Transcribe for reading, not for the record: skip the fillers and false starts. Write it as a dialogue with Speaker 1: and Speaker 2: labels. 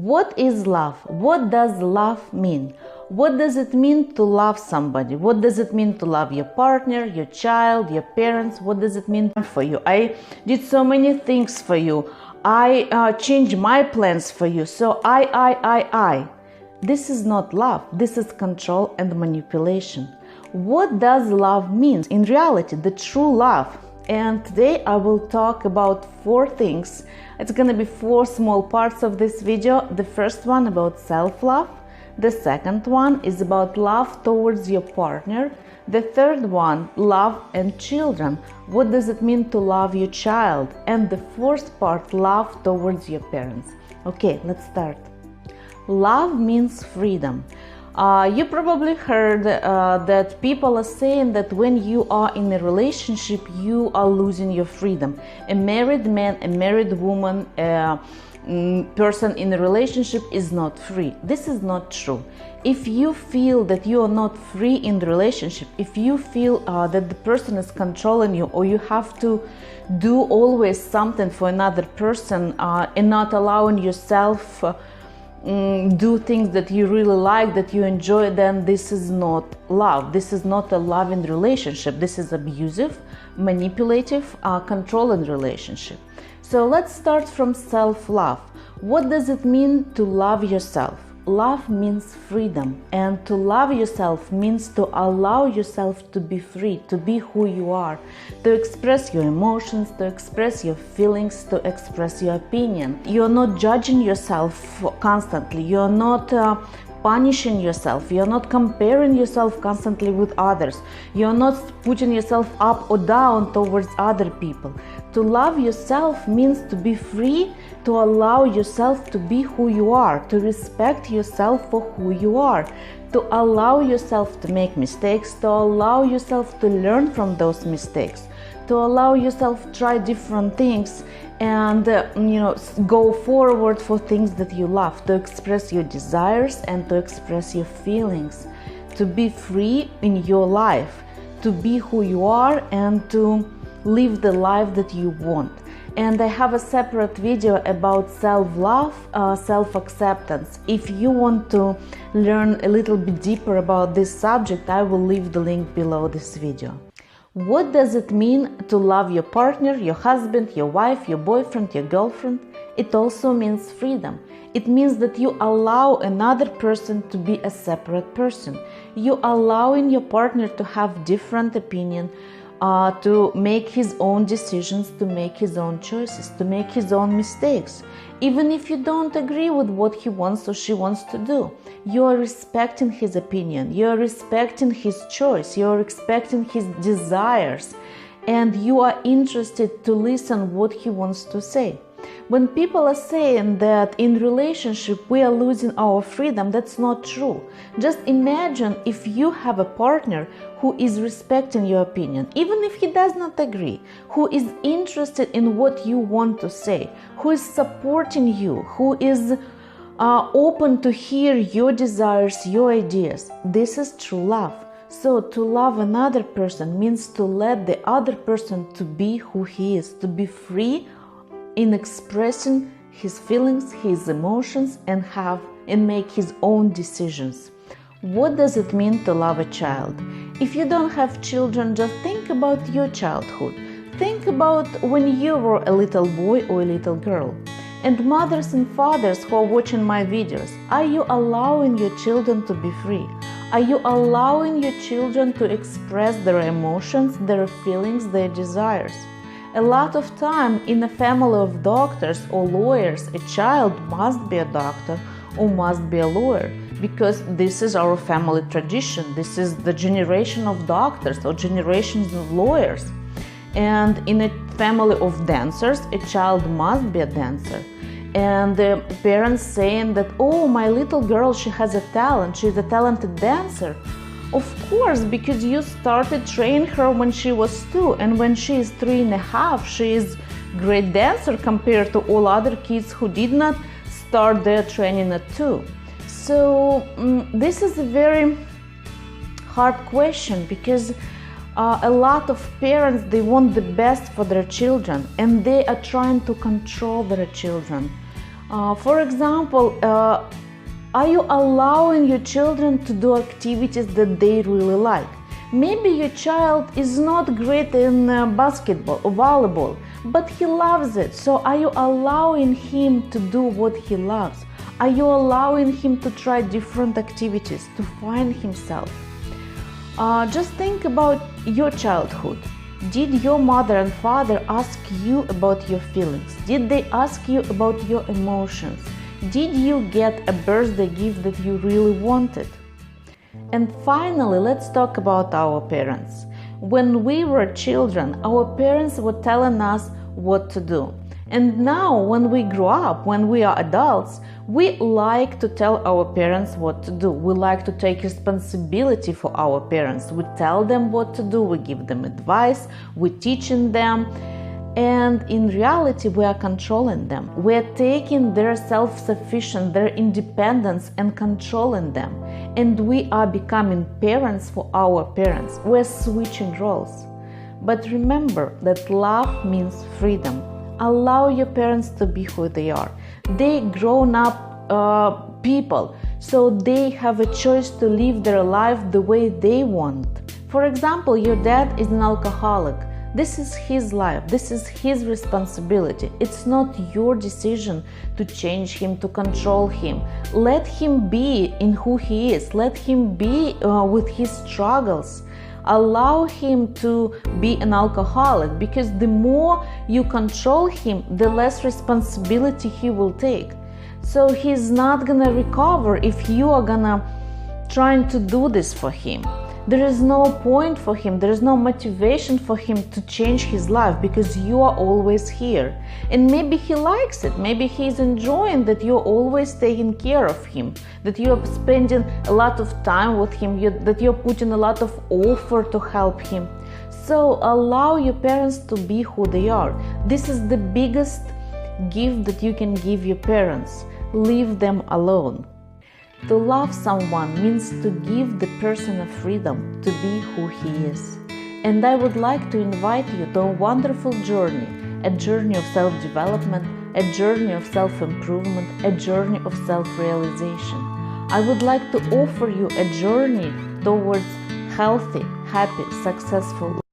Speaker 1: What is love? What does love mean? What does it mean to love somebody? What does it mean to love your partner, your child, your parents? What does it mean for you? I did so many things for you. I changed my plans for you. So I. This is not love. This is control and manipulation. What does love mean? In reality, the true love. And today I will talk about 4 things. It's going to be 4 small parts of this video. The first one about self-love. The second one is about love towards your partner. The third one, love and children. What does it mean to love your child? And the fourth part, love towards your parents. Okay, let's start. Love means freedom. You probably heard that people are saying that when you are in a relationship, you are losing your freedom. A married man, a married woman, person in a relationship is not free. This is not true. If you feel that you are not free in the relationship, if you feel that the person is controlling you, or you have to do always something for another person and not allowing yourself do things that you really like, that you enjoy, then this is not love. This is not a loving relationship. This is abusive, manipulative, controlling relationship. So let's start from self-love. What does it mean to love yourself? Love means freedom, and to love yourself means to allow yourself to be free, to be who you are, to express your emotions, to express your feelings, to express your opinion. You're not judging yourself constantly. You're not punishing yourself. You're not comparing yourself constantly with others. You're not putting yourself up or down towards other people. To love yourself means to be free, to allow yourself to be who you are, to respect yourself for who you are, to allow yourself to make mistakes, to allow yourself to learn from those mistakes, to allow yourself to try different things and go forward for things that you love, to express your desires and to express your feelings, to be free in your life, to be who you are and to live the life that you want. And I have a separate video about self-love, self-acceptance. If you want to learn a little bit deeper about this subject, I will leave the link below this video. What does it mean to love your partner, your husband, your wife, your boyfriend, your girlfriend? It also means freedom. It means that you allow another person to be a separate person. You allowing your partner to have different opinion, to make his own decisions, to make his own choices, to make his own mistakes. Even if you don't agree with what he wants or she wants to do, you are respecting his opinion, you are respecting his choice, you are respecting his desires, and you are interested to listen what he wants to say. When people are saying that in relationship we are losing our freedom, that's not true. Just imagine if you have a partner who is respecting your opinion, even if he does not agree, who is interested in what you want to say, who is supporting you, who is open to hear your desires, your ideas. This is true love. So to love another person means to let the other person to be who he is, to be free in expressing his feelings, his emotions, and make his own decisions. What does it mean to love a child? If you don't have children, just think about your childhood. Think about when you were a little boy or a little girl. And mothers and fathers who are watching my videos, are you allowing your children to be free? Are you allowing your children to express their emotions, their feelings, their desires? A lot of time in a family of doctors or lawyers, a child must be a doctor or must be a lawyer, because this is our family tradition. This is the generation of doctors or generations of lawyers. And in a family of dancers, a child must be a dancer. And the parents saying that, oh, my little girl, she has a talent, she's a talented dancer. Of course, because you started training her when she was 2, and when she is 3.5, she is a great dancer compared to all other kids who did not start their training at 2. So this is a very hard question, because a lot of parents, they want the best for their children and they are trying to control their children. For example, are you allowing your children to do activities that they really like? Maybe your child is not great in basketball or volleyball, but he loves it. So are you allowing him to do what he loves? Are you allowing him to try different activities, to find himself? Just think about your childhood. Did your mother and father ask you about your feelings? Did they ask you about your emotions? Did you get a birthday gift that you really wanted? And finally, let's talk about our parents. When we were children, our parents were telling us what to do. And now, when we grow up, when we are adults, we like to tell our parents what to do. We like to take responsibility for our parents. We tell them what to do, we give them advice, we're teaching them. And in reality, we are controlling them. We are taking their self-sufficiency, their independence, and controlling them. And we are becoming parents for our parents. We're switching roles. But remember that love means freedom. Allow your parents to be who they are. They grown up people, so they have a choice to live their life the way they want. For example, your dad is an alcoholic. This is his life. This is his responsibility. It's not your decision to change him, to control him. Let him be in who he is. Let him be with his struggles. Allow him to be an alcoholic, because the more you control him, the less responsibility he will take. So he's not gonna recover if you are gonna trying to do this for him. There is no point for him, there is no motivation for him to change his life, because you are always here. And maybe he likes it, maybe he's enjoying that you're always taking care of him, that you're spending a lot of time with him, that you're putting a lot of effort to help him. So allow your parents to be who they are. This is the biggest gift that you can give your parents. Leave them alone. To love someone means to give the person a freedom to be who he is. And I would like to invite you to a wonderful journey, a journey of self-development, a journey of self-improvement, a journey of self-realization. I would like to offer you a journey towards healthy, happy, successful life.